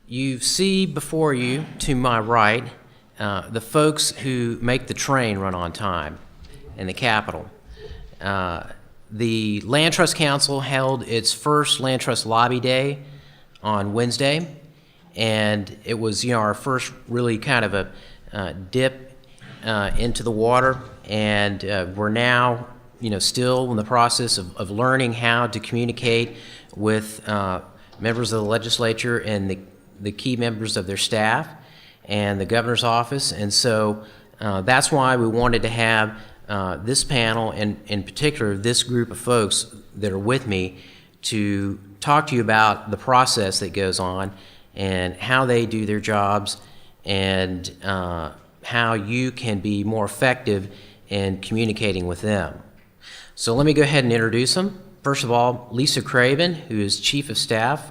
You see before you, to my right, the folks who make the train run on time in the Capitol. The Land Trust Council held its first Land Trust Lobby Day on Wednesday, and it was, our first really kind of a dip into the water, and we're now, still in the process of learning how to communicate with members of the legislature and the key members of their staff and the governor's office. And so that's why we wanted to have this panel, and in particular this group of folks that are with me, to talk to you about the process that goes on and how they do their jobs, and how you can be more effective in communicating with them. So let me go ahead and introduce them. First of all, Lisa Craven, who is Chief of Staff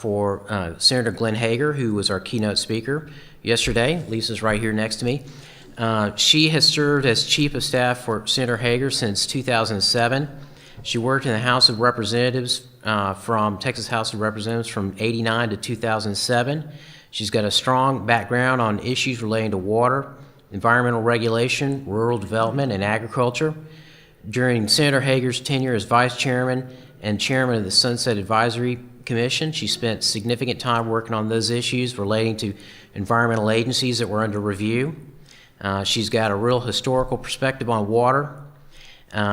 for Senator Glenn Hegar, who was our keynote speaker yesterday. Lisa's right here next to me. She has served as Chief of Staff for Senator Hegar since 2007. She worked in the House of Representatives from Texas House of Representatives from '89 to 2007. She's got a strong background on issues relating to water, environmental regulation, rural development, and agriculture. During Senator Hegar's tenure as Vice Chairman and Chairman of the Sunset Advisory Commission, she spent significant time working on those issues relating to environmental agencies that were under review. She's got a real historical perspective on water.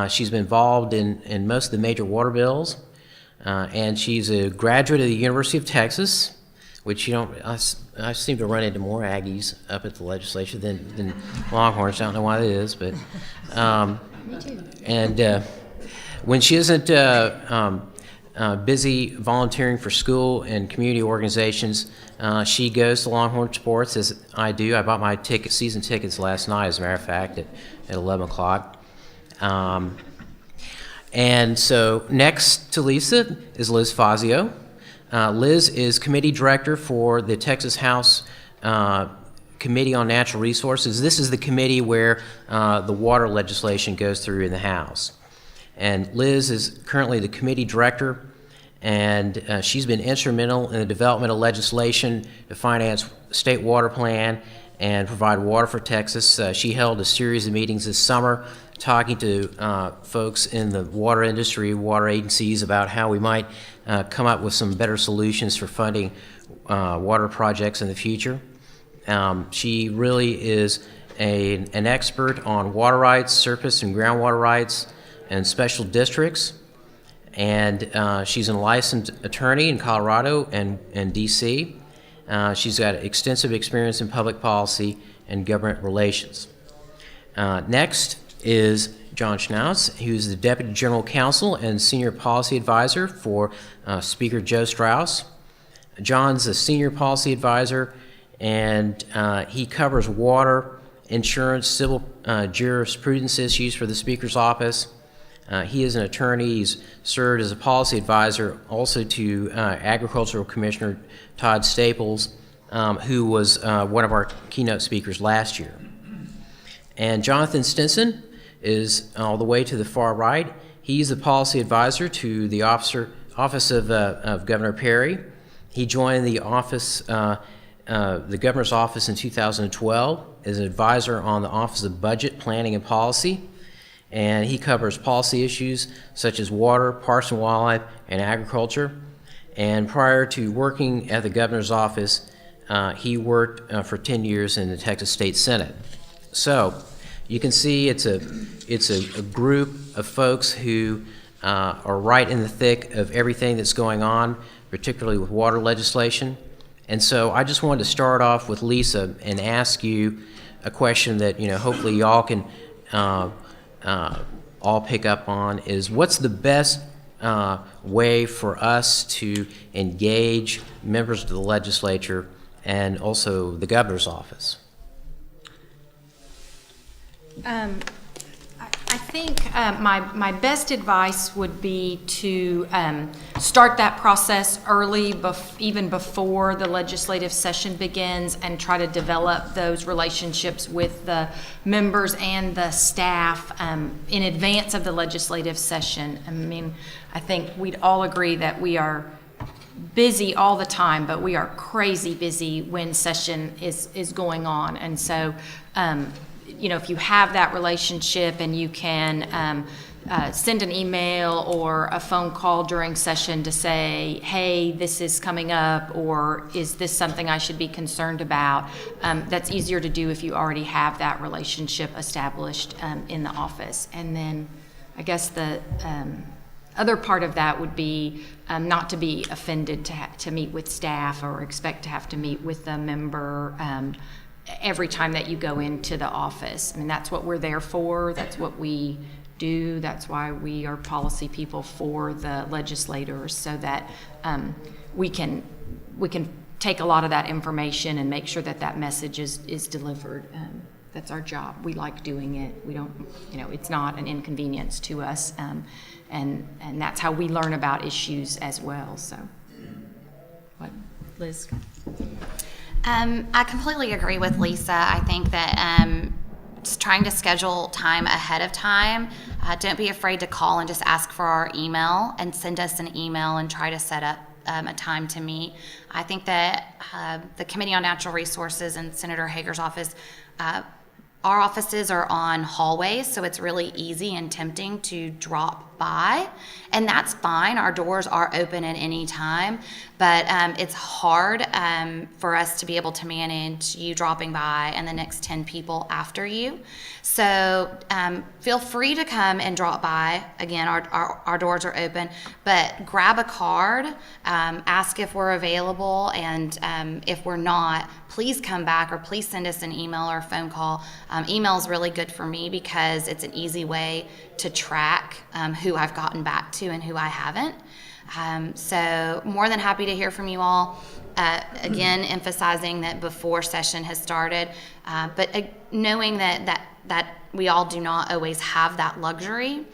She's been involved in most of the major water bills, and she's a graduate of the University of Texas, which I seem to run into more Aggies up at the legislature than Longhorns. I don't know why that is, but Me too. and when she isn't busy volunteering for school and community organizations, she goes to Longhorn sports, as I do. I bought my season tickets last night, as a matter of fact, at 11 o'clock. And so next to Lisa is Liz Fazio. Liz is committee director for the Texas House Committee on Natural Resources. This is the committee where the water legislation goes through in the House. And Liz is currently the committee director, and she's been instrumental in the development of legislation to finance state water plan and provide water for Texas. She held a series of meetings this summer talking to folks in the water industry, water agencies, about how we might come up with some better solutions for funding water projects in the future. She really is an expert on water rights, surface and groundwater rights, and special districts. And she's a licensed attorney in Colorado and D.C. She's got extensive experience in public policy and government relations. Next is John Schnautz, who's the Deputy General Counsel and Senior Policy Advisor for Speaker Joe Straus. John's a Senior Policy Advisor, and he covers water, insurance, civil jurisprudence issues for the Speaker's office. He is an attorney. He's served as a policy advisor also to Agricultural Commissioner Todd Staples, who was one of our keynote speakers last year. And Jonathan Stinson is all the way to the far right. He's the policy advisor to the office of Governor Perry. He joined the office, the governor's office, in 2012 as an advisor on the Office of Budget, Planning, and Policy. And he covers policy issues such as water, parks and wildlife, and agriculture. And prior to working at the governor's office, he worked for 10 years in the Texas State Senate. So you can see it's a group of folks who are right in the thick of everything that's going on, particularly with water legislation. And so I just wanted to start off with Lisa and ask you a question that hopefully y'all can all pick up on, is what's the best way for us to engage members of the legislature and also the governor's office? I think my best advice would be to start that process early, even before the legislative session begins, and try to develop those relationships with the members and the staff in advance of the legislative session. I mean, I think we'd all agree that we are busy all the time, but we are crazy busy when session is going on. And so, if you have that relationship and you can send an email or a phone call during session to say, hey, this is coming up, or is this something I should be concerned about? That's easier to do if you already have that relationship established in the office. And then I guess the other part of that would be not to be offended to meet with staff or expect to have to meet with the member every time that you go into the office. I mean, that's what we're there for. That's what we do. That's why we are policy people for the legislators, so that we can take a lot of that information and make sure that that message is delivered. That's our job. We like doing it. We don't, it's not an inconvenience to us, and that's how we learn about issues as well. So, what, Liz? I completely agree with Lisa. I think that just trying to schedule time ahead of time. Don't be afraid to call and just ask for our email and send us an email and try to set up a time to meet. I think that the Committee on Natural Resources and Senator Hegar's office, our offices are on hallways, so it's really easy and tempting to drop by, and that's fine. Our doors are open at any time, but it's hard for us to be able to manage you dropping by and the next 10 people after you. So feel free to come and drop by. Again, our doors are open, but grab a card, ask if we're available, and if we're not, please come back or please send us an email or a phone call. Email is really good for me because it's an easy way to track who I've gotten back to and who I haven't. So more than happy to hear from you all. Again, emphasizing that before session has started, but knowing that we all do not always have that luxury.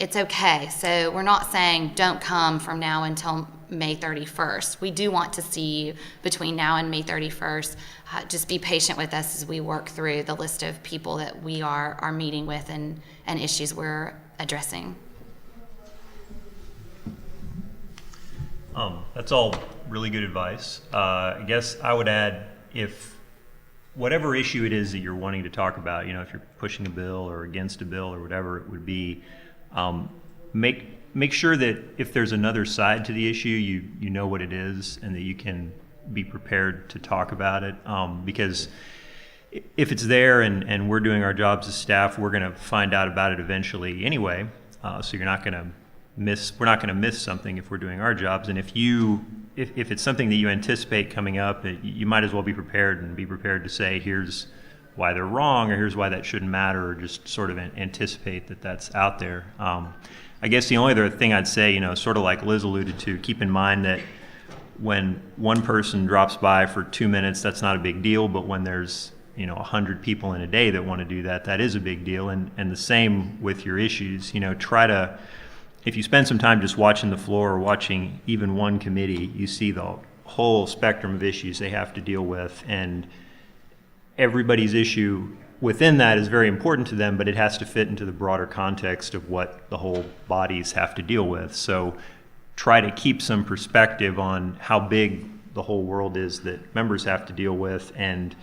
It's okay. So we're not saying don't come from now until May 31st. We do want to see you between now and May 31st. Just be patient with us as we work through the list of people that we are meeting with and issues we're addressing. That's all really good advice. I guess I would add, if whatever issue it is that you're wanting to talk about, if you're pushing a bill or against a bill or whatever it would be, make sure that if there's another side to the issue, you know what it is and that you can be prepared to talk about it. Because if it's there and we're doing our jobs as staff, we're going to find out about it eventually anyway. So we're not going to miss something if we're doing our jobs. And if it's something that you anticipate coming up, you might as well be prepared and be prepared to say, here's why they're wrong, or here's why that shouldn't matter, or just sort of anticipate that that's out there. I guess the only other thing I'd say, sort of like Liz alluded to, keep in mind that when one person drops by for 2 minutes, that's not a big deal, but when there's 100 people in a day that want to do that, that is a big deal. And the same with your issues. Try to, if you spend some time just watching the floor or watching even one committee, you see the whole spectrum of issues they have to deal with, and everybody's issue within that is very important to them, but it has to fit into the broader context of what the whole bodies have to deal with. So try to keep some perspective on how big the whole world is that members have to deal with. And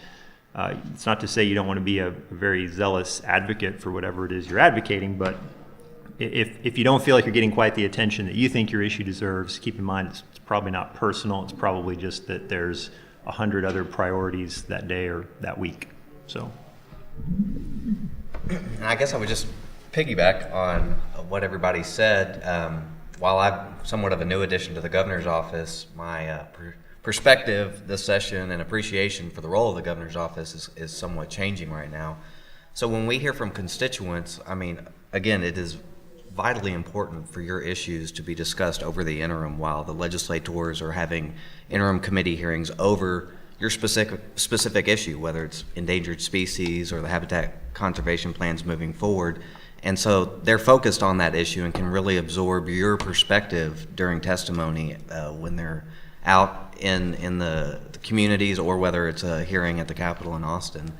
it's not to say you don't want to be a very zealous advocate for whatever it is you're advocating, but if you don't feel like you're getting quite the attention that you think your issue deserves, keep in mind it's probably not personal. It's probably just that there's 100 other priorities that day or that week. So. And I guess I would just piggyback on what everybody said. While I'm somewhat of a new addition to the governor's office, my perspective this session and appreciation for the role of the governor's office is somewhat changing right now. So when we hear from constituents, again, it is vitally important for your issues to be discussed over the interim while the legislators are having interim committee hearings over your specific issue, whether it's endangered species or the habitat conservation plans moving forward. And so they're focused on that issue and can really absorb your perspective during testimony when they're out in the communities, or whether it's a hearing at the Capitol in Austin.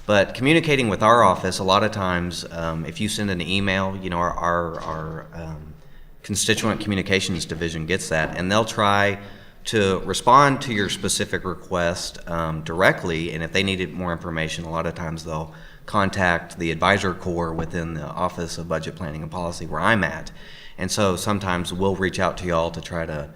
But communicating with our office, a lot of times, if you send an email, our Constituent Communications Division gets that, and they'll try to respond to your specific request directly, and if they needed more information, a lot of times they'll contact the advisor corps within the Office of Budget Planning and Policy where I'm at. And so sometimes we'll reach out to y'all to try to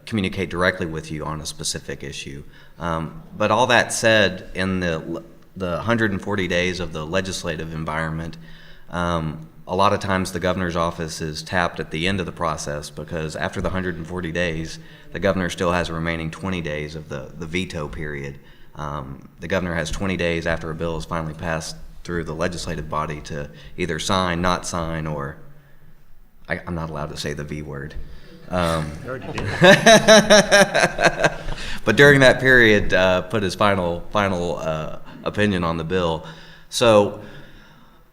communicate directly with you on a specific issue. But all that said, in the 140 days of the legislative environment, a lot of times the governor's office is tapped at the end of the process, because after the 140 days, the governor still has a remaining 20 days of the veto period. The governor has 20 days after a bill is finally passed through the legislative body to either sign, not sign, or I'm not allowed to say the V word. You already did. But during that period, put his final opinion on the bill. So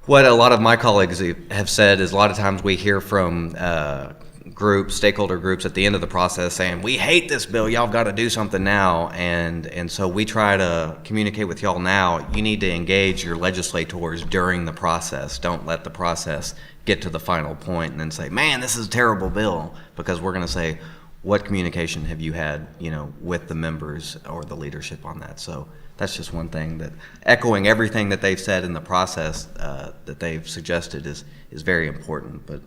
what a lot of my colleagues have said is a lot of times we hear from stakeholder groups at the end of the process saying, we hate this bill, y'all got to do something now. And so we try to communicate with y'all now. You need to engage your legislators during the process. Don't let the process get to the final point and then say, man, this is a terrible bill, because we're going to say, what communication have you had, with the members or the leadership on that? So that's just one thing that, echoing everything that they've said in the process that they've suggested, is very important. But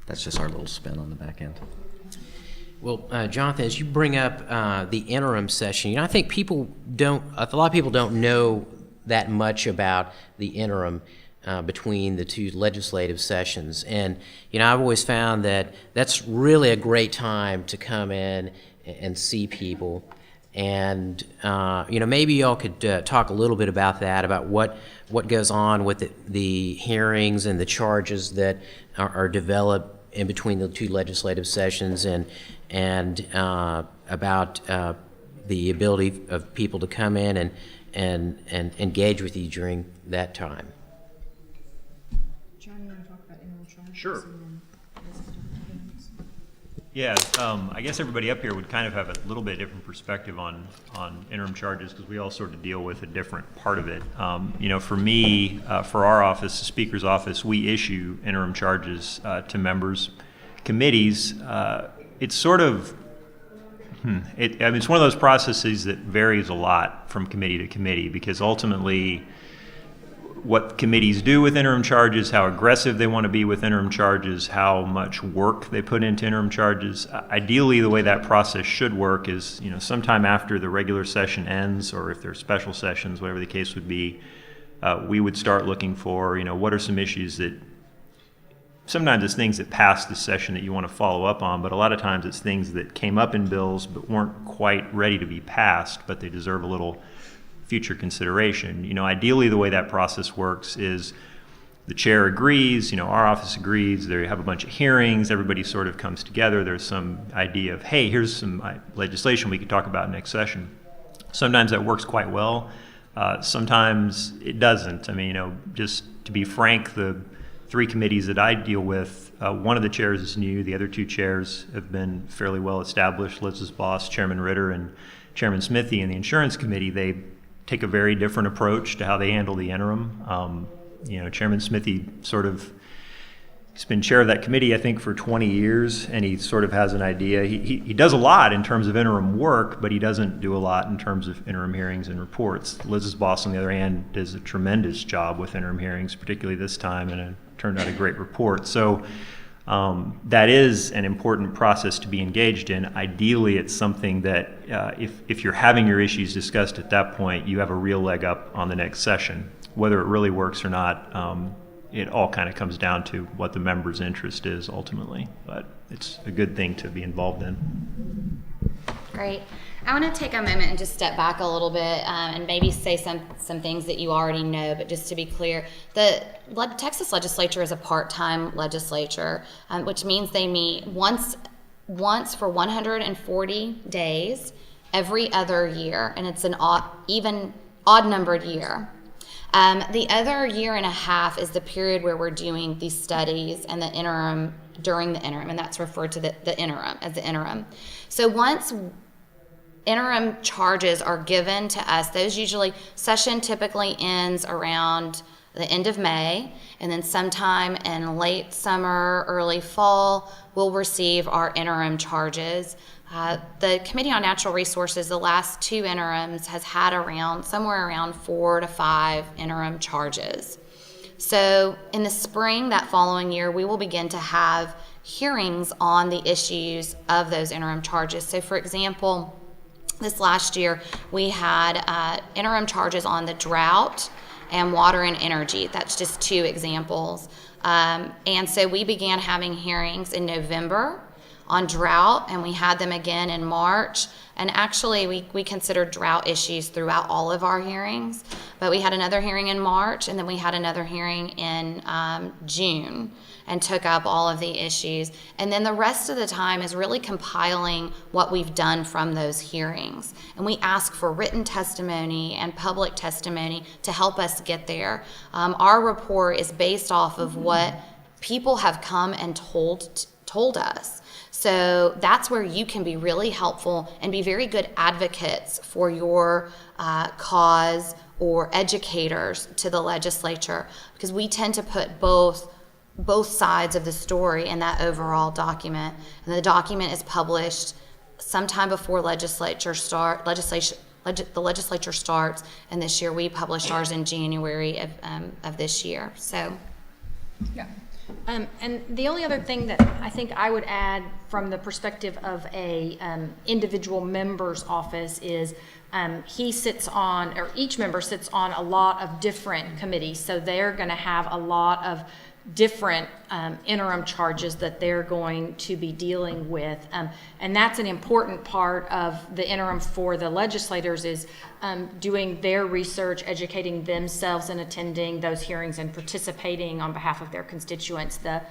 that's just our little spin on the back end. Well, Jonathan, as you bring up the interim session, I think a lot of people don't know that much about the interim between the two legislative sessions. And, I've always found that that's really a great time to come in and see people. And, maybe y'all could talk a little bit about that, about what goes on with the hearings and the charges that are developed in between the two legislative sessions, and about the ability of people to come in and engage with you during that time. John, you want to talk about interim charges? Sure. And Yeah, I guess everybody up here would kind of have a little bit different perspective on interim charges, because we all sort of deal with a different part of it. For me, for our office, the Speaker's office, we issue interim charges to members. Committees, it's sort of, it's one of those processes that varies a lot from committee to committee, because ultimately, what committees do with interim charges, how aggressive they want to be with interim charges, how much work they put into interim charges. Ideally, the way that process should work is, sometime after the regular session ends, or if there's special sessions, whatever the case would be, we would start looking for, what are some issues that, sometimes it's things that passed the session that you want to follow up on, but a lot of times it's things that came up in bills but weren't quite ready to be passed, but they deserve a little future consideration. Ideally, the way that process works is the chair agrees, our office agrees, they have a bunch of hearings, everybody sort of comes together, there's some idea of, hey, here's some legislation we could talk about next session. Sometimes that works quite well, sometimes it doesn't. Just to be frank, the three committees that I deal with, one of the chairs is new, the other two chairs have been fairly well established. Liz's boss, Chairman Ritter, and Chairman Smithy in the Insurance Committee, they take a very different approach to how they handle the interim. Chairman Smithy he's been chair of that committee, I think, for 20 years, and he sort of has an idea. He does a lot in terms of interim work, but he doesn't do a lot in terms of interim hearings and reports. Liz's boss, on the other hand, does a tremendous job with interim hearings, particularly this time, and it turned out a great report. So that is an important process to be engaged in. Ideally, it's something that if you're having your issues discussed at that point, you have a real leg up on the next session. Whether it really works or not, it all kind of comes down to what the member's interest is ultimately. But it's a good thing to be involved in. Great. I want to take a moment and just step back a little bit and maybe say some things that you already know, but just to be clear, the Texas legislature is a part-time legislature, which means they meet once for 140 days every other year, and it's an odd-numbered year. The other year and a half is the period where we're doing these studies and the interim, during the interim, and that's referred to the interim as the interim. So once interim charges are given to us, those usually, session typically ends around the end of May, and then sometime in late summer, early fall, we'll receive our interim charges. The Committee on Natural Resources, the last 2 interims, has had somewhere around 4 to 5 interim charges. So in the spring that following year, we will begin to have hearings on the issues of those interim charges. So for example, this last year, we had interim charges on the drought and water and energy. That's just 2 examples. And so we began having hearings in November on drought, and we had them again in March. And actually, we considered drought issues throughout all of our hearings. But we had another hearing in March, and then we had another hearing in June, and took up all of the issues. And then the rest of the time is really compiling what we've done from those hearings. And we ask for written testimony and public testimony to help us get there. Our report is based off of what people have come and told us. So that's where you can be really helpful and be very good advocates for your cause or educators to the legislature, because we tend to put both sides of the story in that overall document. And the document is published sometime before the legislature starts. And this year we published ours in January of this year. So, Yeah. And the only other thing that I think I would add from the perspective of a individual member's office is he sits on, or each member sits on a lot of different committees. So they're going to have a lot of different interim charges that they're going to be dealing with. And that's an important part of the interim for the legislators, is doing their research, educating themselves and attending those hearings and participating on behalf of their constituents. The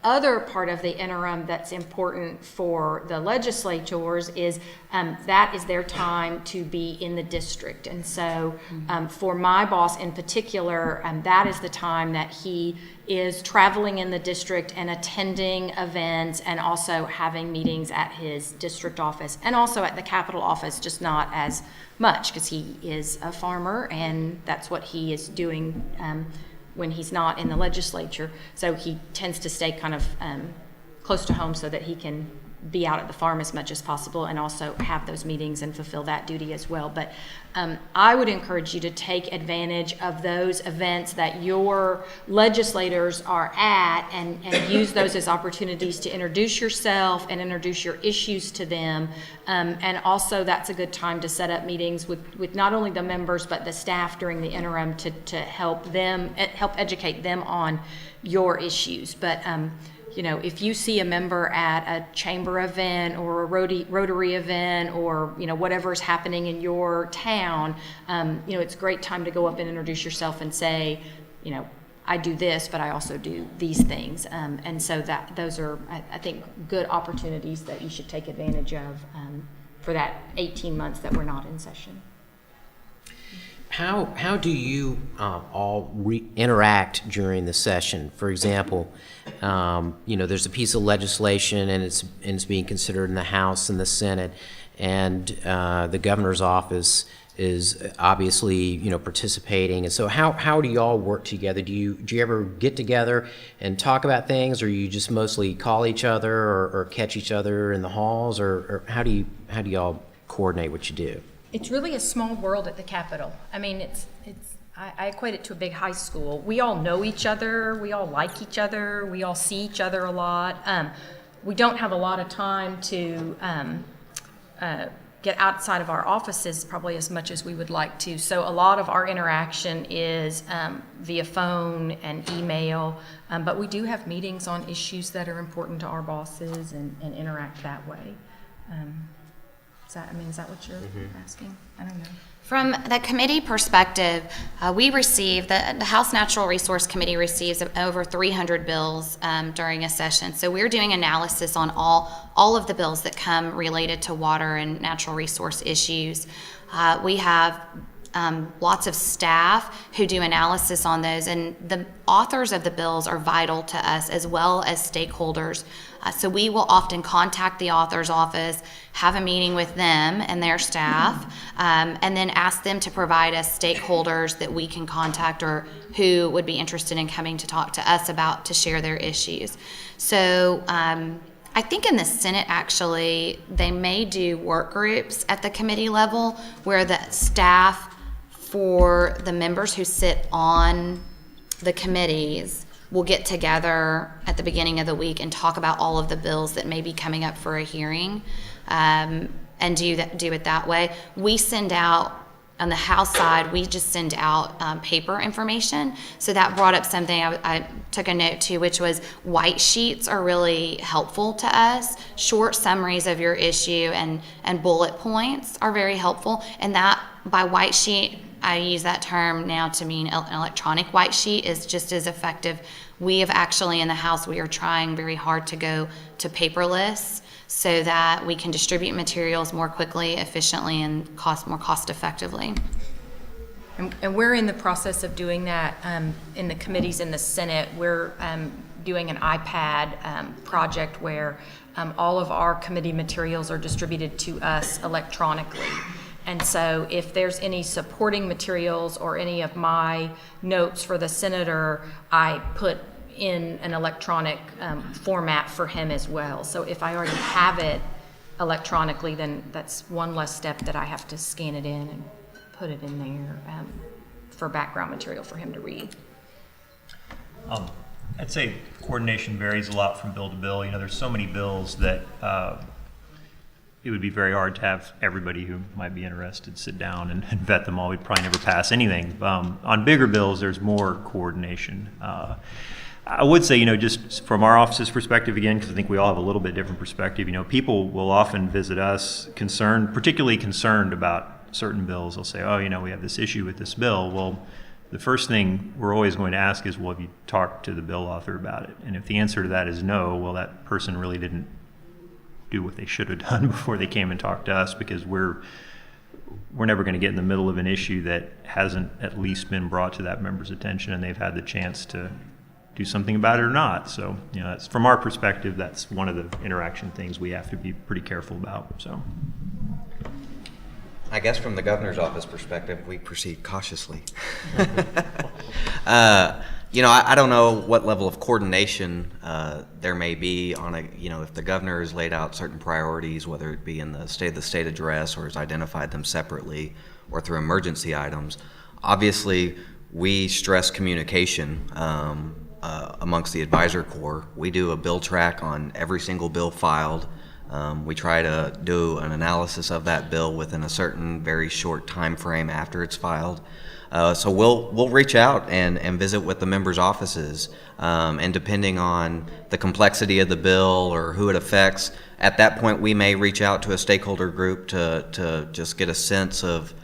other part of the interim that's important for the legislators is that is their time to be in the district. And so for my boss in particular, that is the time that he is traveling in the district and attending events and also having meetings at his district office and also at the Capitol office, just not as much because he is a farmer and that's what he is doing when he's not in the legislature. So he tends to stay kind of close to home so that he can be out at the farm as much as possible and also have those meetings and fulfill that duty as well. But I would encourage you to take advantage of those events that your legislators are at and use those as opportunities to introduce yourself and introduce your issues to them. And also that's a good time to set up meetings with not only the members but the staff during the interim to help educate them on your issues. But you know, if you see a member at a chamber event or a Rotary event or, you know, whatever is happening in your town, you know, it's a great time to go up and introduce yourself and say, you know, I do this, but I also do these things. And so those are, I think, good opportunities that you should take advantage of for that 18 months that we're not in session. How do you all interact during the session? For example, you know, there's a piece of legislation and it's being considered in the House and the Senate, and the governor's office is obviously, you know, participating. And so how do you all work together? Do you ever get together and talk about things, or you just mostly call each other or catch each other in the halls, or how do you all coordinate what you do? It's really a small world at the Capitol. I mean, I equate it to a big high school. We all know each other. We all like each other. We all see each other a lot. We don't have a lot of time to get outside of our offices probably as much as we would like to. So a lot of our interaction is via phone and email, but we do have meetings on issues that are important to our bosses and interact that way. Is that what you're asking? I don't know. From the committee perspective, we receive, the House Natural Resource Committee receives over 300 bills during a session. So we're doing analysis on all of the bills that come related to water and natural resource issues. We have lots of staff who do analysis on those, and the authors of the bills are vital to us as well as stakeholders. So we will often contact the author's office, have a meeting with them and their staff, and then ask them to provide us stakeholders that we can contact or who would be interested in coming to talk to us about to share their issues. So I think in the Senate, actually, they may do work groups at the committee level where the staff for the members who sit on the committees will get together at the beginning of the week and talk about all of the bills that may be coming up for a hearing, and do it that way. We send out, on the House side, we just send out paper information. So that brought up something I took a note to, which was white sheets are really helpful to us. Short summaries of your issue and bullet points are very helpful. And that, by white sheet, I use that term now to mean an electronic white sheet is just as effective. We have actually, in the House, we are trying very hard to go to paperless so that we can distribute materials more quickly, efficiently, and more cost effectively. And we're in the process of doing that in the committees in the Senate. We're doing an iPad project where all of our committee materials are distributed to us electronically. And so if there's any supporting materials or any of my notes for the senator, I put in an electronic format for him as well. So if I already have it electronically, then that's one less step that I have to scan it in and put it in there for background material for him to read. I'd say coordination varies a lot from bill to bill. You know, there's so many bills that it would be very hard to have everybody who might be interested sit down and vet them all. We'd probably never pass anything. On bigger bills, there's more coordination. I would say, you know, just from our office's perspective, again, because I think we all have a little bit different perspective, you know, people will often visit us particularly concerned about certain bills. They'll say, oh, you know, we have this issue with this bill. Well, the first thing we're always going to ask is, well, have you talked to the bill author about it? And if the answer to that is no, well, that person really didn't do what they should have done before they came and talked to us, because we're never going to get in the middle of an issue that hasn't at least been brought to that member's attention and they've had the chance to do something about it or not. So, you know, that's, from our perspective, that's one of the interaction things we have to be pretty careful about. So, I guess from the governor's office perspective, we proceed cautiously. You know, I don't know what level of coordination there may be on if the governor has laid out certain priorities, whether it be in the state address or has identified them separately or through emergency items. Obviously, we stress communication amongst the advisor corps. We do a bill track on every single bill filed. We try to do an analysis of that bill within a certain very short time frame after it's filed. So we'll reach out and visit with the members' offices, and depending on the complexity of the bill or who it affects, at that point we may reach out to a stakeholder group to just get a sense of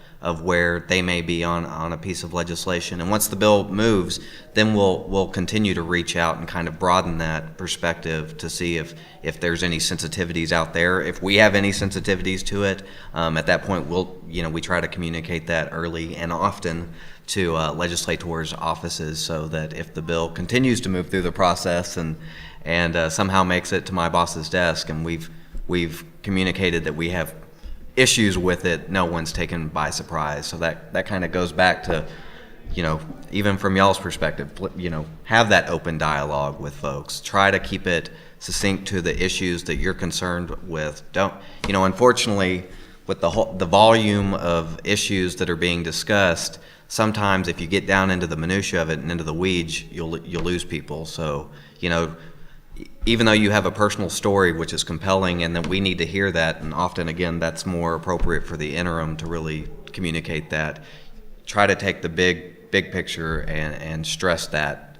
where they may be on a piece of legislation. And once the bill moves, then we'll continue to reach out and kind of broaden that perspective to see if there's any sensitivities out there. If we have any sensitivities to it, at that point we try to communicate that early and often to legislators' offices, so that if the bill continues to move through the process and somehow makes it to my boss's desk and we've communicated that we have issues with it, no one's taken by surprise. So that kind of goes back to, even from y'all's perspective, have that open dialogue with folks. Try to keep it succinct to the issues that you're concerned with. Unfortunately, with the volume of issues that are being discussed, sometimes if you get down into the minutia of it and into the weeds, you'll lose people. So, even though you have a personal story which is compelling and that we need to hear that, and often, again, that's more appropriate for the interim to really communicate that, try to take the big picture and stress that,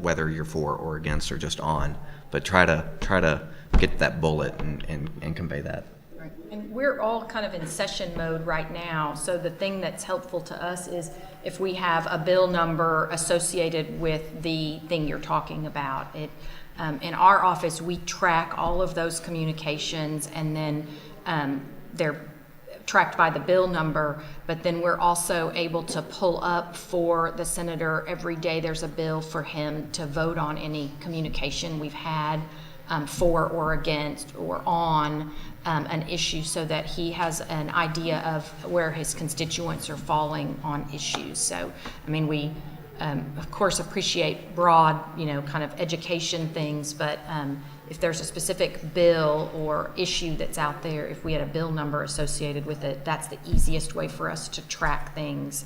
whether you're for or against or just on, but try to get that bullet and convey that. Right. And we're all kind of in session mode right now, so the thing that's helpful to us is if we have a bill number associated with the thing you're talking about. In our office, we track all of those communications, and then they're tracked by the bill number, but then we're also able to pull up for the senator every day there's a bill for him to vote on any communication we've had for or against or on an issue, so that he has an idea of where his constituents are falling on issues. So, I mean, we of course appreciate broad, kind of education things, but if there's a specific bill or issue that's out there, if we had a bill number associated with it, that's the easiest way for us to track things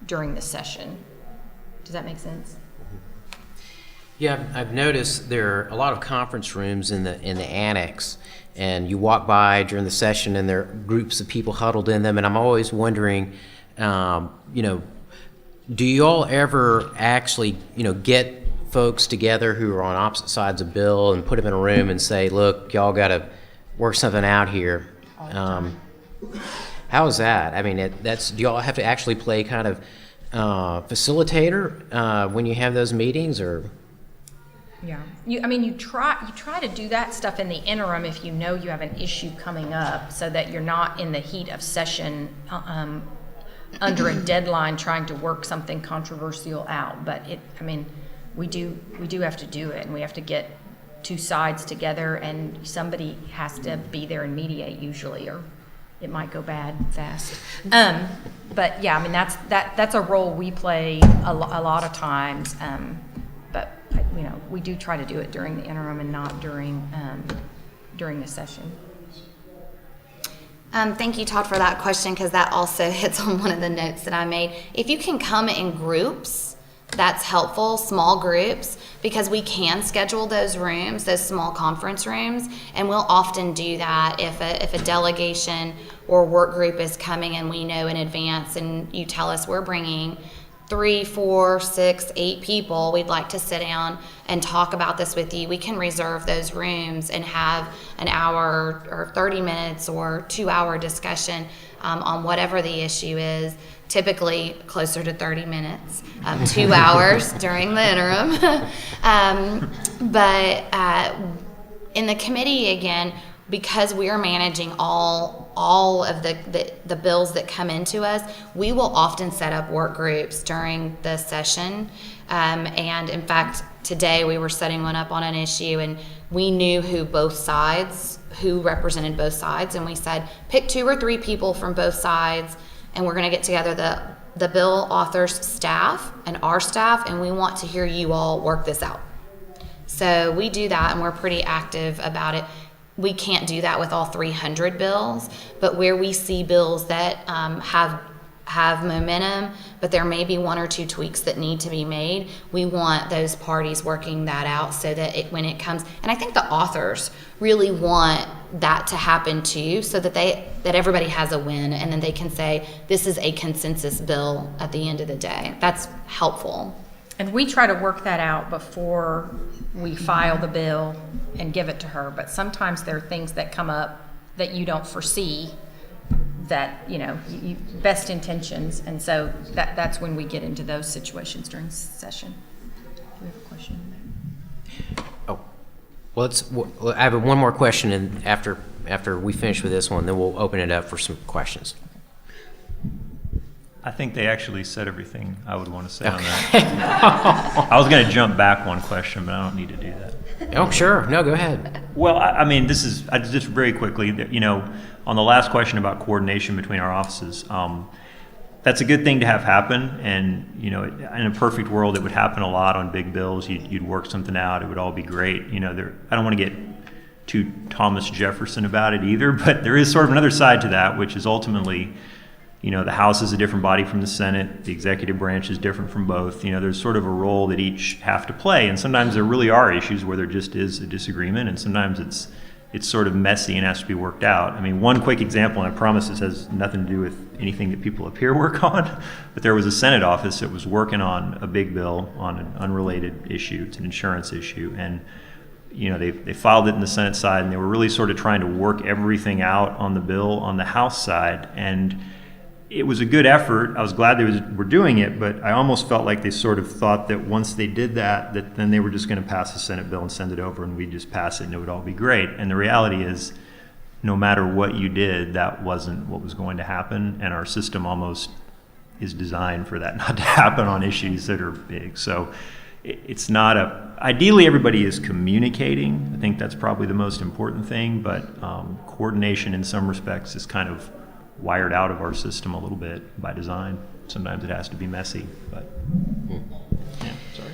during the session. Does that make sense? Yeah, I've noticed there are a lot of conference rooms in the annex, and you walk by during the session and there are groups of people huddled in them, and I'm always wondering, do you all ever actually, get folks together who are on opposite sides of bill and put them in a room and say, look, y'all got to work something out here? How is that? I mean, do y'all have to actually play kind of facilitator when you have those meetings, or? Yeah, you try to do that stuff in the interim if you know you have an issue coming up, so that you're not in the heat of session under a deadline trying to work something controversial out. But we do have to do it, and we have to get two sides together, and somebody has to be there and mediate usually, or it might go bad fast. But yeah, that's a role we play a lot of times. But we do try to do it during the interim and not during the session. Thank you, Todd, for that question, because that also hits on one of the notes that I made. If you can come in groups, that's helpful, small groups, because we can schedule those rooms, those small conference rooms, and we'll often do that if a delegation or work group is coming and we know in advance, and you tell us we're bringing 3, 4, 6, 8 people, we'd like to sit down and talk about this with you. We can reserve those rooms and have an hour or 30 minutes or 2-hour discussion on whatever the issue is, typically closer to 30 minutes, 2 hours during the interim. But in the committee, again, because we are managing all of the bills that come into us, we will often set up work groups during the session. And in fact, today we were setting one up on an issue, and we knew who represented both sides, and we said, pick 2 or 3 people from both sides, and we're going to get together the bill author's staff and our staff, and we want to hear you all work this out. So we do that, and we're pretty active about it. We can't do that with all 300 bills, but where we see bills that have momentum, but there may be 1 or 2 tweaks that need to be made, we want those parties working that out so that when it comes, and I think the authors really want that to happen too, so that everybody has a win, and then they can say, this is a consensus bill at the end of the day. That's helpful. And we try to work that out before we file the bill and give it to her. But sometimes there are things that come up that you don't foresee, that, best intentions. And so that's when we get into those situations during session. Do we have a question? Oh, well, I have one more question, and after we finish with this one, then we'll open it up for some questions. I think they actually said everything I would want to say on that. I was going to jump back one question, but I don't need to do that. Oh, sure. No, go ahead. Well, this is just very quickly, on the last question about coordination between our offices, that's a good thing to have happen. And, in a perfect world, it would happen a lot on big bills. You'd work something out. It would all be great. I don't want to get too Thomas Jefferson about it either, but there is sort of another side to that, which is ultimately, the House is a different body from the Senate. The executive branch is different from both. There's sort of a role that each have to play. And sometimes there really are issues where there just is a disagreement. And sometimes it's sort of messy and has to be worked out. One quick example, and I promise this has nothing to do with anything that people up here work on, but there was a Senate office that was working on a big bill on an unrelated issue. It's an insurance issue. And they filed it in the Senate side, and they were really sort of trying to work everything out on the bill on the House side. And it was a good effort. I was glad they were doing it, but I almost felt like they sort of thought that once they did that then they were just going to pass the Senate bill and send it over, and we'd just pass it and it would all be great. And the reality is no matter what you did, that wasn't what was going to happen, and our system almost is designed for that not to happen on issues that are big. So it's not ideally everybody is communicating. I think that's probably the most important thing, but coordination in some respects is kind of wired out of our system a little bit by design. Sometimes it has to be messy, but yeah, sorry.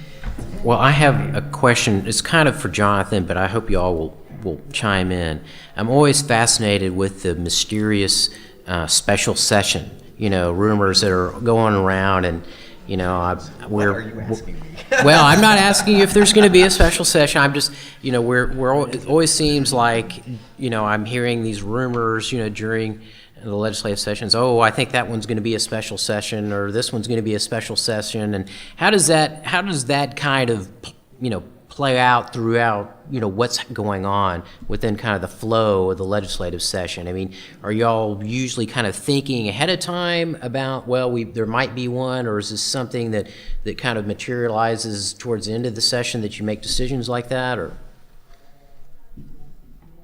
Well, I have a question. It's kind of for Jonathan, but I hope you all will chime in. I'm always fascinated with the mysterious special session, rumors that are going around, and What are you asking me? well, I'm not asking you if there's going to be a special session. I'm just, it always seems like, I'm hearing these rumors, during the legislative sessions. Oh, I think that one's going to be a special session, or this one's going to be a special session. And how does that kind of, play out throughout, what's going on within kind of the flow of the legislative session? I mean, are y'all usually kind of thinking ahead of time about, there might be one, or is this something that kind of materializes towards the end of the session that you make decisions like that, or?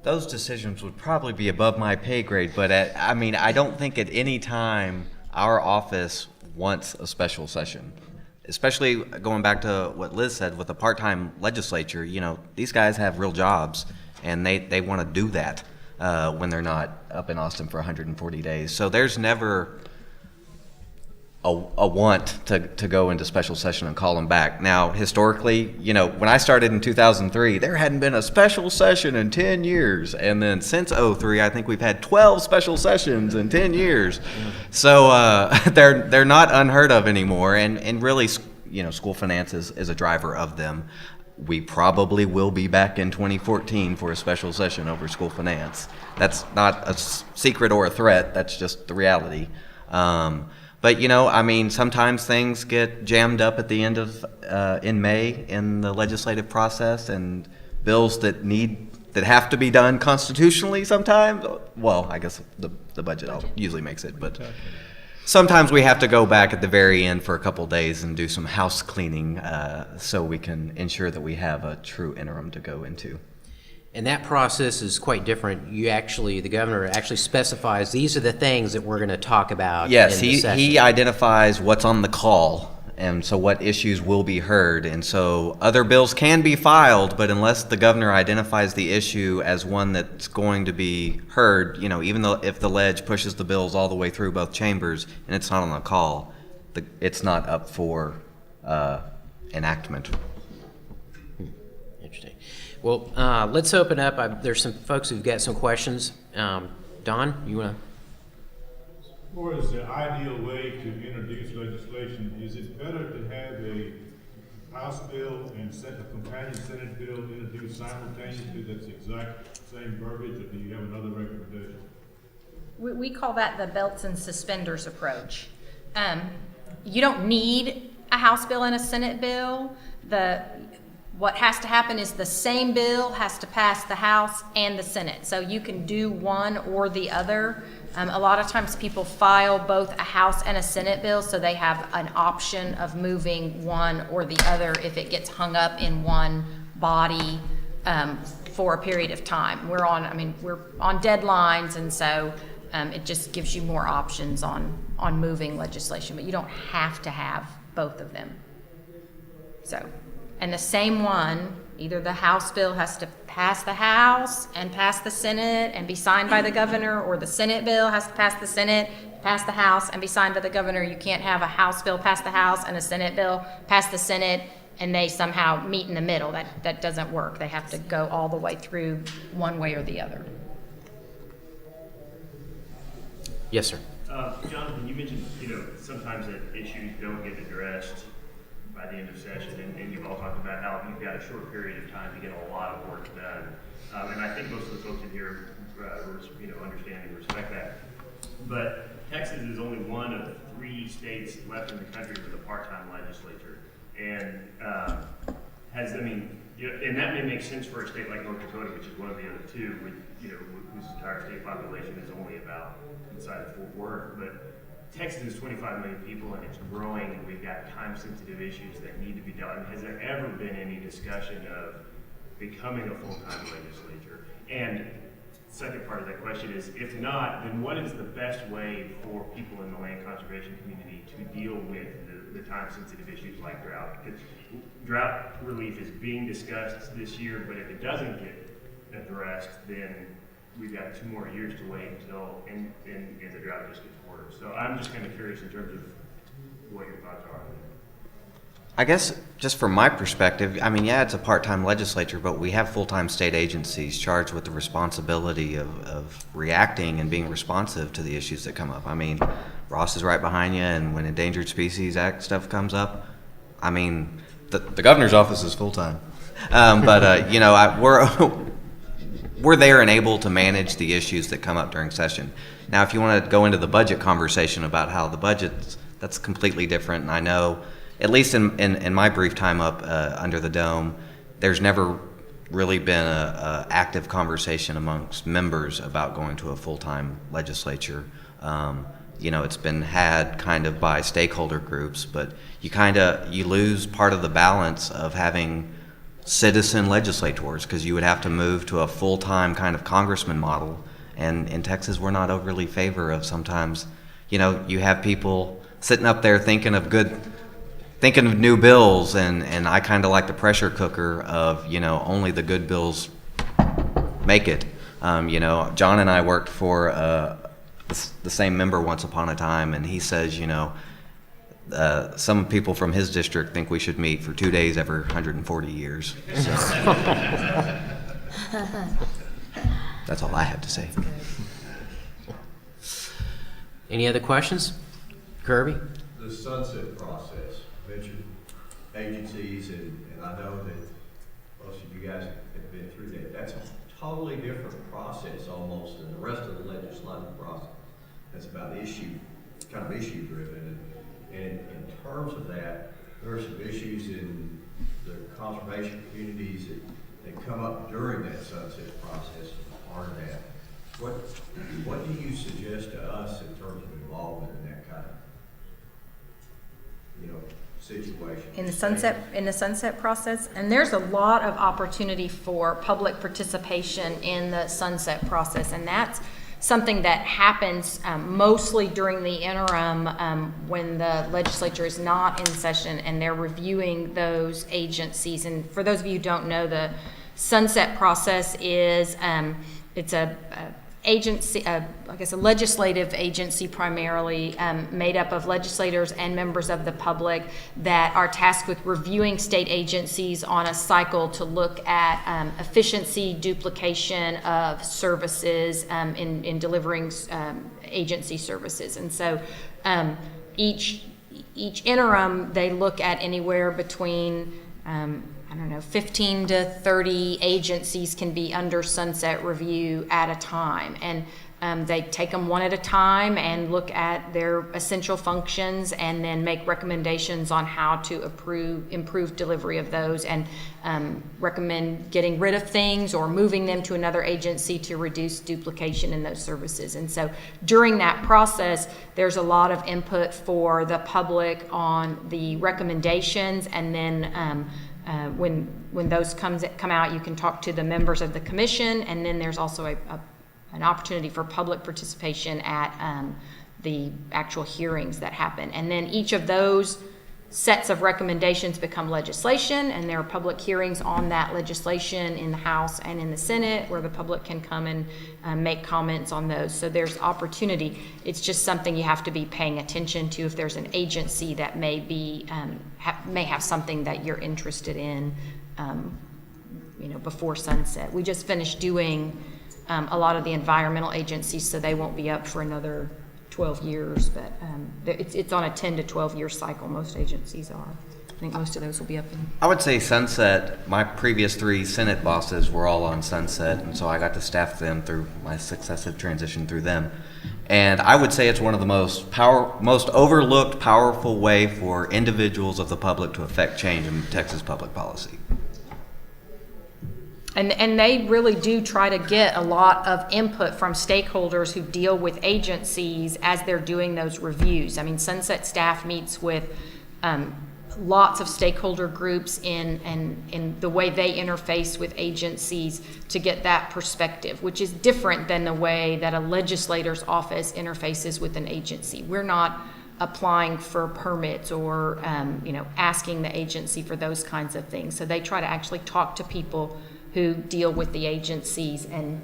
Those decisions would probably be above my pay grade, but I don't think at any time our office wants a special session. Especially going back to what Liz said with the part-time legislature, these guys have real jobs, and they want to do that when they're not up in Austin for 140 days. So there's never a want to go into special session and call them back. Now, historically, when I started in 2003, there hadn't been a special session in 10 years. And then since 2003, I think we've had 12 special sessions in 10 years. So they're not unheard of anymore. And really, school finance is a driver of them. We probably will be back in 2014 for a special session over school finance. That's not a secret or a threat. That's just the reality. But sometimes things get jammed up at the end of in May in the legislative process, and bills that have to be done constitutionally sometimes. Well, I guess the budget usually makes it, but sometimes we have to go back at the very end for a couple days and do some house cleaning so we can ensure that we have a true interim to go into. And that process is quite different. The governor actually specifies these are the things that we're going to talk about. Yes, in the session. he identifies what's on the call, and so what issues will be heard. And so other bills can be filed, but unless the governor identifies the issue as one that's going to be heard, even though if the ledge pushes the bills all the way through both chambers and it's not on the call, it's not up for enactment. Interesting. Well, let's open up. There's some folks who've got some questions. Don, you want to? What is the ideal way to introduce legislation? Is it better to have a House bill and a companion Senate bill introduced simultaneously that's exact same verbiage, or do you have another recommendation? We call that the belts and suspenders approach. You don't need a House bill and a Senate bill. What has to happen is the same bill has to pass the House and the Senate. So you can do one or the other. A lot of times people file both a House and a Senate bill, so they have an option of moving one or the other if it gets hung up in one body for a period of time. We're on deadlines, and so it just gives you more options on moving legislation, but you don't have to have both of them. So. And the same one, either the House bill has to pass the House and pass the Senate and be signed by the governor, or the Senate bill has to pass the Senate, pass the House, and be signed by the governor. You can't have a House bill pass the House and a Senate bill pass the Senate, and they somehow meet in the middle. That doesn't work. They have to go all the way through one way or the other. Yes, sir. Jonathan, you mentioned, sometimes that issues don't get addressed by the end of session, and you've all talked about how you've got a short period of time to get a lot of work done. And I think most of the folks in here, understand and respect that. But Texas is only one of 3 states left in the country with a part-time legislature, and and that may make sense for a state like North Dakota, which is one of the other 2, whose entire state population is only about inside of Fort Worth, but Texas is 25 million people, and it's growing, and we've got time-sensitive issues that need to be dealt with. Has there ever been any discussion of becoming a full-time legislature? And second part of that question is, if not, then what is the best way for people in the land conservation community to deal with the time-sensitive issues like drought? Because drought relief is being discussed this year, but if it doesn't get addressed, then we've got 2 more years to wait until and the drought just gets worse. So I'm just kind of curious in terms of what your thoughts are. I guess just from my perspective, I mean, yeah, it's a part-time legislature, but we have full-time state agencies charged with the responsibility of reacting and being responsive to the issues that come up. I mean, Ross is right behind you, and when Endangered Species Act stuff comes up, I mean, the governor's office is full-time. You know, we're there and able to manage the issues that come up during session. Now, if you want to go into the budget conversation about how the budget's, that's completely different, and I know, at least in my brief time up under the dome, there's never really been a active conversation amongst members about going to a full-time legislature. You know, it's been had kind of by stakeholder groups, but you lose part of the balance of having citizen legislators, because you would have to move to a full-time kind of congressman model. And in Texas, we're not overly favor of sometimes, you know, you have people sitting up there thinking of new bills, and I kind of like the pressure cooker of, you know, only the good bills make it. You know, John and I worked for the same member once upon a time, and he says, you know, some people from his district think we should meet for 2 days every 140 years. So. That's all I have to say. Any other questions? Kirby? The sunset process, mentioned agencies, and I know that most of you guys have been through that. That's a totally different process almost than the rest of the legislative process. That's about kind of issue driven. And in terms of that, there are some issues in the conservation communities that come up during that sunset process as part of that. What do you suggest to us in terms of involvement in that kind of, you know, situation? In the sunset process, and there's a lot of opportunity for public participation in the sunset process, and that's something that happens mostly during the interim when the legislature is not in session and they're reviewing those agencies. And for those of you who don't know, the sunset process is it's a agency, I guess a legislative agency primarily, made up of legislators and members of the public that are tasked with reviewing state agencies on a cycle to look at efficiency, duplication of services in delivering agency services. And so each interim, they look at anywhere between 15 to 30 agencies can be under sunset review at a time. And they take them one at a time and look at their essential functions and then make recommendations on how to improve delivery of those, and recommend getting rid of things or moving them to another agency to reduce duplication in those services. And so during that process, there's a lot of input for the public on the recommendations, and then when those come out, you can talk to the members of the commission, and then there's also an opportunity for public participation at the actual hearings that happen. And then each of those sets of recommendations become legislation, and there are public hearings on that legislation in the House and in the Senate where the public can come and make comments on those. So there's opportunity. It's just something you have to be paying attention to if there's an agency that may have something that you're interested in, before sunset. We just finished doing a lot of the environmental agencies, so they won't be up for another 12 years, but it's on a 10 to 12 year cycle. Most agencies are. I think most of those will be up in. I would say sunset. My previous 3 Senate bosses were all on sunset, and so I got to staff them through my successive transition through them. And I would say it's one of the most overlooked, powerful way for individuals of the public to affect change in Texas public policy. And they really do try to get a lot of input from stakeholders who deal with agencies as they're doing those reviews. I mean, Sunset staff meets with lots of stakeholder groups in the way they interface with agencies to get that perspective, which is different than the way that a legislator's office interfaces with an agency. We're not applying for permits or asking the agency for those kinds of things. So they try to actually talk to people who deal with the agencies and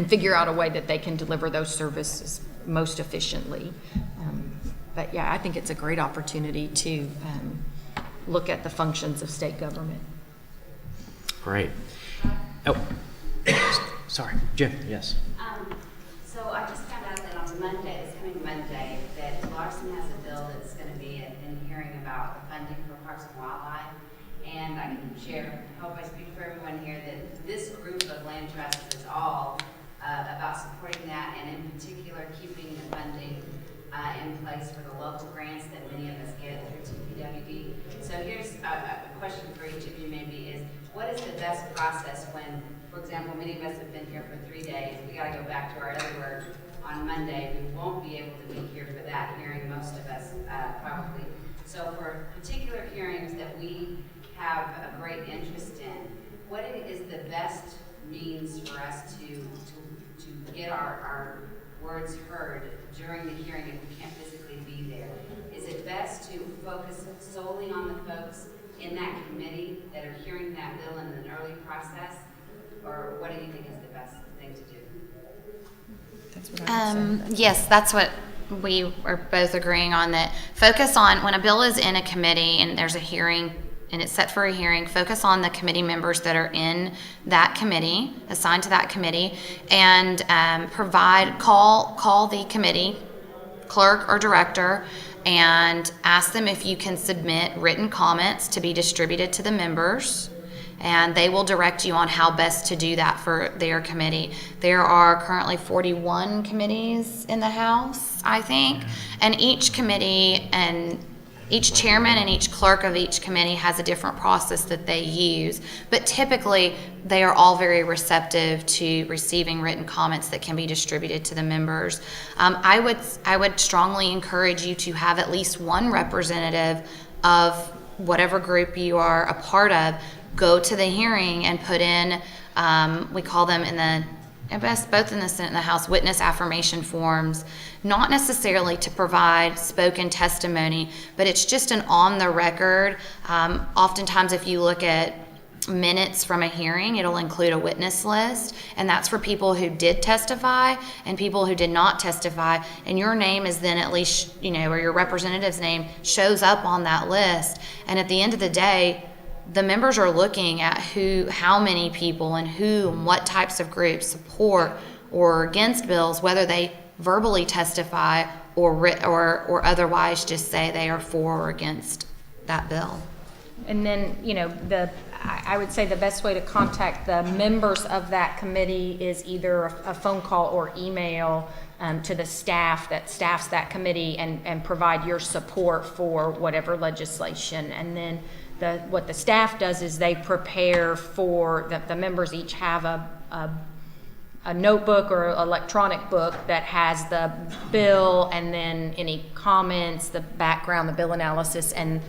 figure out a way that they can deliver those services most efficiently. But yeah, I think it's a great opportunity to look at the functions of state government. Great. Oh, sorry, Jim, yes. So I just found out that on Monday, this coming Monday, that Larson has a bill that's going to be in hearing about the funding for Parks and Wildlife. And I can share, hope I speak for everyone here, that this group of land trusts is all about supporting that, and in particular keeping the funding in place for the local grants that many of us get through TPWD. So here's a question for each of you maybe is, what is the best process when, for example, many of us have been here for 3 days, we got to go back to our other work on Monday, we won't be able to be here for that hearing, most of us probably. So for particular hearings that we have a great interest in, what is the best means for us to get our words heard during the hearing if we can't physically be there? Is it best to focus solely on the folks in that committee that are hearing that bill in an early process? Or what do you think is the best thing to do? That's what I would say. Yes, that's what we are both agreeing on, that focus on when a bill is in a committee and there's a hearing and it's set for a hearing, focus on the committee members that are in that committee, assigned to that committee, and call the committee clerk or director and ask them if you can submit written comments to be distributed to the members, and they will direct you on how best to do that for their committee. There are currently 41 committees in the House, I think, and each committee and each chairman and each clerk of each committee has a different process that they use, but typically they are all very receptive to receiving written comments that can be distributed to the members. I would strongly encourage you to have at least one representative of whatever group you are a part of go to the hearing and put in, we call them both in the Senate and the House, witness affirmation forms, not necessarily to provide spoken testimony, but it's just an on the record. Oftentimes if you look at minutes from a hearing, it'll include a witness list, and that's for people who did testify and people who did not testify, and your name is then at least, or your representative's name shows up on that list. And at the end of the day, the members are looking at how many people and who and what types of groups support or against bills, whether they verbally testify or otherwise just say they are for or against that bill. And then, I would say the best way to contact the members of that committee is either a phone call or email to the staff that staffs that committee and provide your support for whatever legislation. And then what the staff does is they prepare for, the members each have a notebook or electronic book that has the bill and then any comments, the background, the bill analysis, and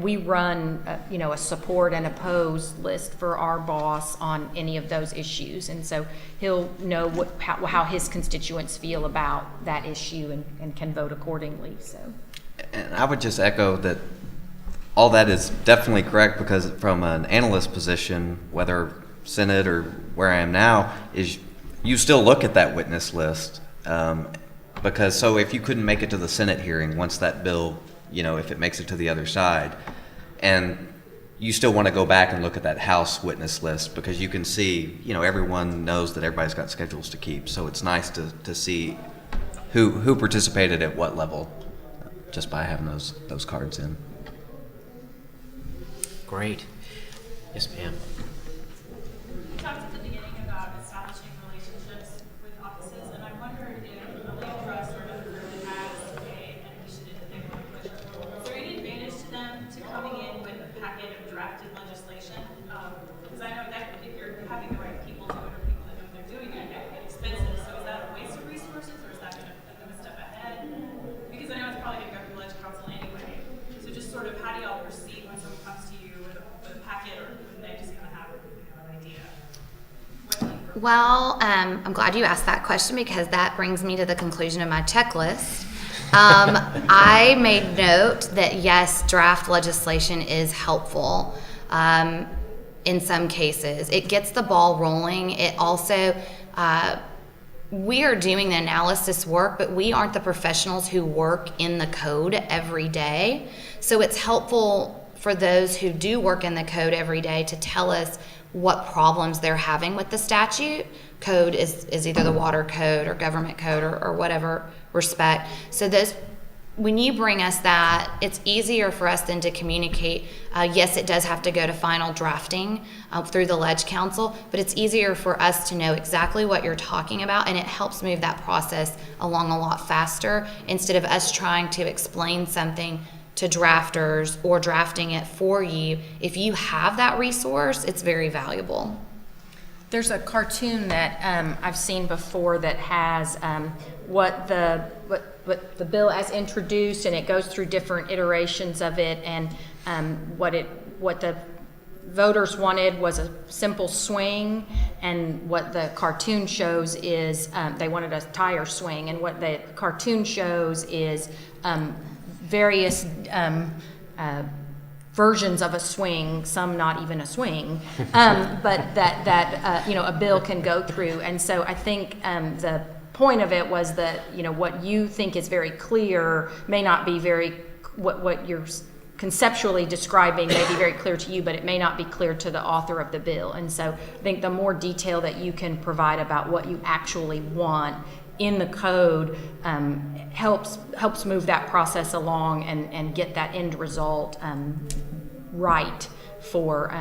we run a support and oppose list for our boss on any of those issues. And so he'll know how his constituents feel about that issue and can vote accordingly. So, And I would just echo that all that is definitely correct, because from an analyst position, whether Senate or where I am now, is you still look at that witness list. Because so if you couldn't make it to the Senate hearing, once that bill, if it makes it to the other side, and you still want to go back and look at that House witness list, because you can see, everyone knows that everybody's got schedules to keep. So it's nice to see who participated at what level just by having those cards in. Great. Yes, ma'am. You talked at the beginning about establishing relationships with offices, and I wondered if a land trust or another group has an initiative that they want to push. Is there any advantage to them to coming in with a packet of drafted legislation? Because I know that if you're having the right people do it, or people that know what they're doing, it can get expensive. So is that a waste of resources, or is that going to put them a step ahead? Because I know it's probably going to go through Counsel anyway. So just sort of how do y'all perceive Well, I'm glad you asked that question because that brings me to the conclusion of my checklist. I made note that yes, draft legislation is helpful in some cases. It gets the ball rolling. It also, we are doing the analysis work, but we aren't the professionals who work in the code every day. So it's helpful for those who do work in the code every day to tell us what problems they're having with the statute. Code is either the water code or government code or whatever respect. So when you bring us that, it's easier for us then to communicate. Yes, it does have to go to final drafting through the Leg Council, but it's easier for us to know exactly what you're talking about, and it helps move that process along a lot faster instead of us trying to explain something to drafters or drafting it for you. If you have that resource, it's very valuable. There's a cartoon that I've seen before that has what the bill as introduced, and it goes through different iterations of it, and what the voters wanted was a simple swing, and what the cartoon shows is they wanted a tire swing, and what the cartoon shows is various versions of a swing, some not even a swing, but that a bill can go through. And so I think the point of it was that what you think is very clear may not be what you're conceptually describing may be very clear to you, but it may not be clear to the author of the bill. And so I think the more detail that you can provide about what you actually want in the code helps move that process along and get that end result right for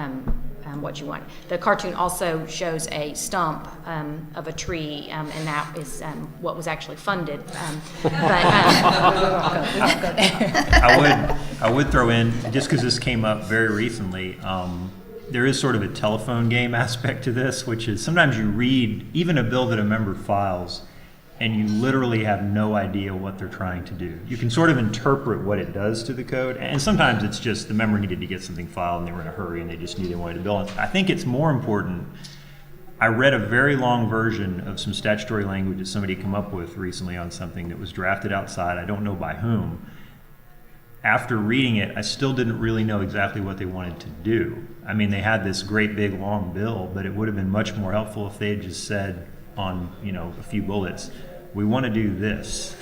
what you want. The cartoon also shows a stump of a tree, and that is what was actually funded. We won't go there. I would throw in, just because this came up very recently, there is sort of a telephone game aspect to this, which is sometimes you read even a bill that a member files, and you literally have no idea what they're trying to do. You can sort of interpret what it does to the code, and sometimes it's just the member needed to get something filed and they were in a hurry and they just knew they wanted a bill. And I think it's more important. I read a very long version of some statutory language that somebody came up with recently on something that was drafted outside, I don't know by whom. After reading it, I still didn't really know exactly what they wanted to do. I mean, they had this great big long bill, but it would have been much more helpful if they had just said on a few bullets, we want to do this,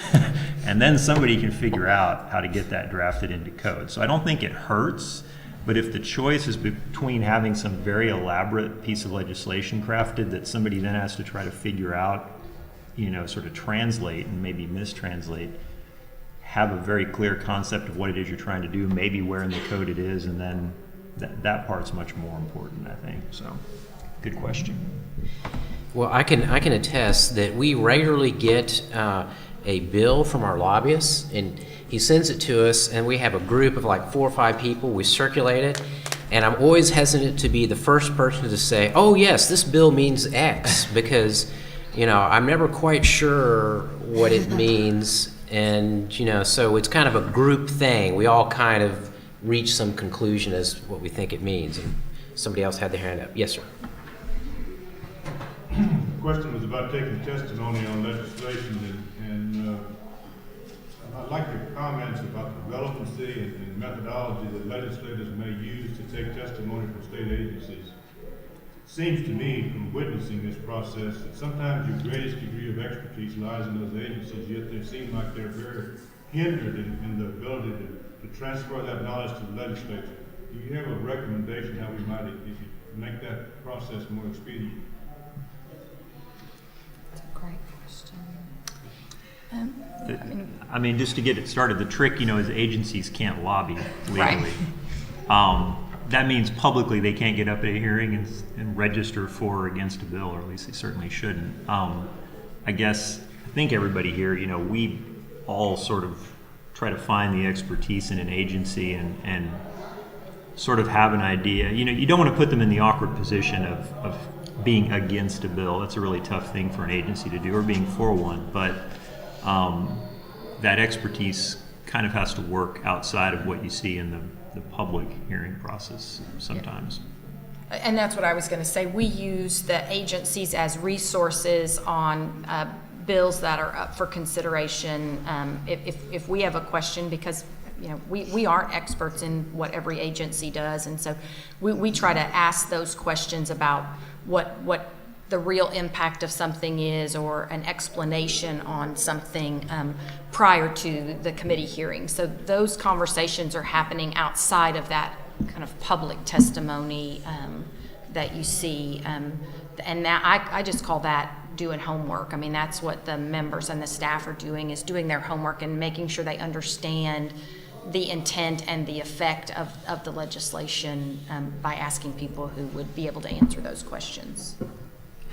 and then somebody can figure out how to get that drafted into code. So I don't think it hurts, but if the choice is between having some very elaborate piece of legislation crafted that somebody then has to try to figure out, sort of translate and maybe mistranslate, have a very clear concept of what it is you're trying to do, maybe where in the code it is, and then that part's much more important, I think. So, good question. Well, I can attest that we regularly get a bill from our lobbyist, and he sends it to us, and we have a group of like 4 or 5 people. We circulate it, and I'm always hesitant to be the first person to say, "Oh yes, this bill means X," because I'm never quite sure what it means, and so it's kind of a group thing. We all kind of reach some conclusion as what we think it means. And somebody else had their hand up. Yes, sir. The question was about taking testimony on legislation, and I like your comments about the relevancy and methodology that legislators may use to take testimony from state agencies. It seems to me, from witnessing this process, that sometimes your greatest degree of expertise lies in those agencies, yet they seem like they're very hindered in the ability to transfer that knowledge to the legislature. Do you have a recommendation how we might make that process more expedient? Great question. I mean, just to get it started, the trick, is agencies can't lobby legally. Right. That means publicly they can't get up at a hearing and register for or against a bill, or at least they certainly shouldn't. I think everybody here, we all sort of try to find the expertise in an agency and sort of have an idea. You don't want to put them in the awkward position of being against a bill. That's a really tough thing for an agency to do, or being for one, but that expertise kind of has to work outside of what you see in the public hearing process sometimes. and that's what I was going to say, we use the agencies as resources on bills that are up for consideration. If we have a question, because we aren't experts in what every agency does, and so we try to ask those questions about what the real impact of something is, or an explanation on something prior to the committee hearing. So those conversations are happening outside of that kind of public testimony that you see, and that I just call that doing homework. I mean, that's what the members and the staff are doing, is doing their homework and making sure they understand the intent and the effect of the legislation by asking people who would be able to answer those questions.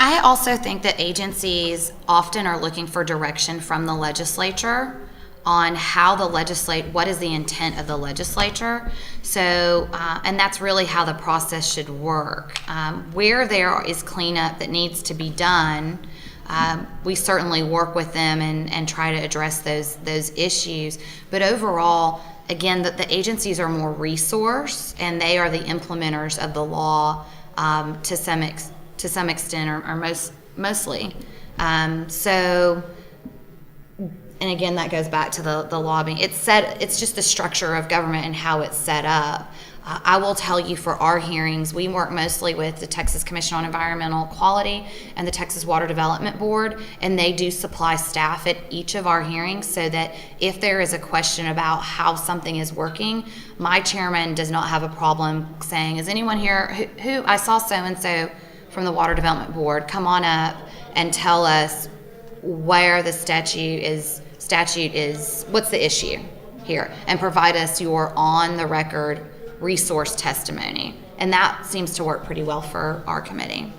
I also think that agencies often are looking for direction from the legislature on how what is the intent of the legislature. So, and that's really how the process should work. Where there is cleanup that needs to be done, we certainly work with them and try to address those issues. But overall, again, the agencies are more resource, and they are the implementers of the law to some extent, or mostly. So, and again, that goes back to the lobbying. It's just the structure of government and how it's set up. I will tell you, for our hearings, we work mostly with the Texas Commission on Environmental Quality and the Texas Water Development Board, and they do supply staff at each of our hearings, so that if there is a question about how something is working, my chairman does not have a problem saying, is anyone here who I saw so-and-so from the Water Development Board, come on up and tell us where the statute is, what's the issue here, and provide us your on-the-record resource testimony. And that seems to work pretty well for our committee.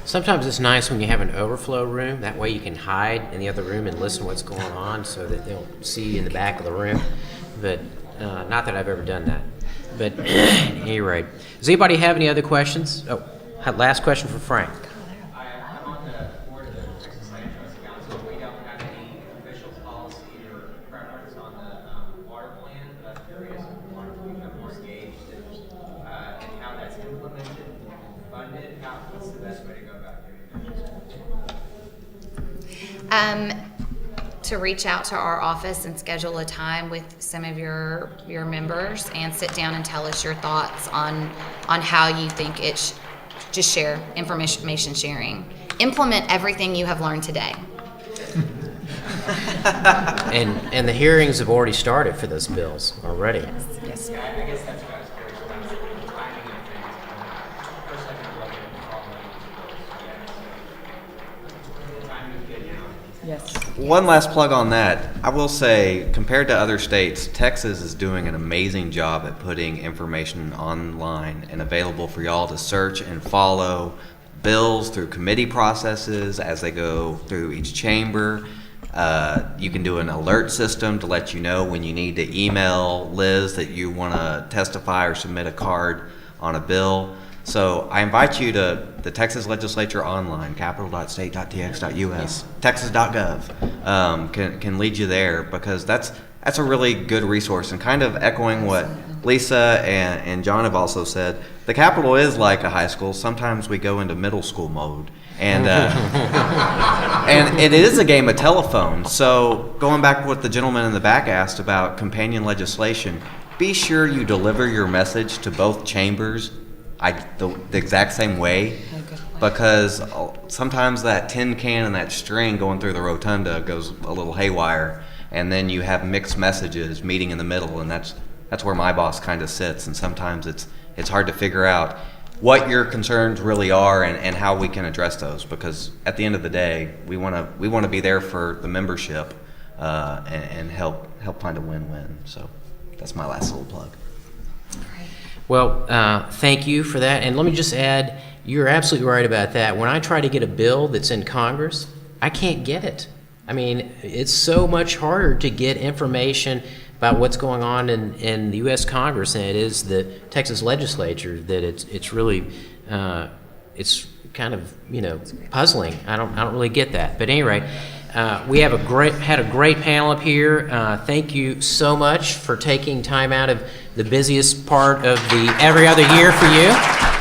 Sometimes it's nice when you have an overflow room. That way you can hide in the other room and listen to what's going on, so that they'll see you in the back of the room. But not that I've ever done that. But at any rate, does anybody have any other questions? Oh, last question for Frank. I'm on the board of the Texas Counsel. We don't have any official policy or preference on the water plan, but I'm curious if water can become more engaged in how that's implemented and funded. What's the best way to go about doing that? To reach out to our office and schedule a time with some of your members and sit down and tell us your thoughts on how you think just share information sharing. Implement everything you have learned today. And the hearings have already started for those bills already. Yes. Yeah, I guess that's what I was curious about, the timing of things. First, I've been looking at all the timing is good now. Yes. One last plug on that. I will say, compared to other states, Texas is doing an amazing job at putting information online and available for y'all to search and follow bills through committee processes as they go through each chamber. You can do an alert system to let you know when you need to email Liz that you want to testify or submit a card on a bill. So I invite you to the Texas Legislature online, capital.state.tx.us, texas.gov, can lead you there, because that's a really good resource. And kind of echoing what Lisa and John have also said, the Capitol is like a high school. Sometimes we go into middle school mode. And and it is a game of telephone. So going back to what the gentleman in the back asked about companion legislation, be sure you deliver your message to both chambers the exact same way, because sometimes that tin can and that string going through the rotunda goes a little haywire, and then you have mixed messages meeting in the middle, and that's where my boss kind of sits, and sometimes it's hard to figure out what your concerns really are and how we can address those, because at the end of the day, we want to be there for the membership and help find a win-win. So that's my last little plug. Well, thank you for that. And let me just add, you're absolutely right about that. When I try to get a bill that's in Congress, I can't get it. I mean, it's so much harder to get information about what's going on in the U.S. Congress than it is the Texas Legislature, that it's really, it's kind of, puzzling. I don't really get that. But at any rate, We have had a great panel up here. Thank you so much for taking time out of the busiest part of the every other year for you.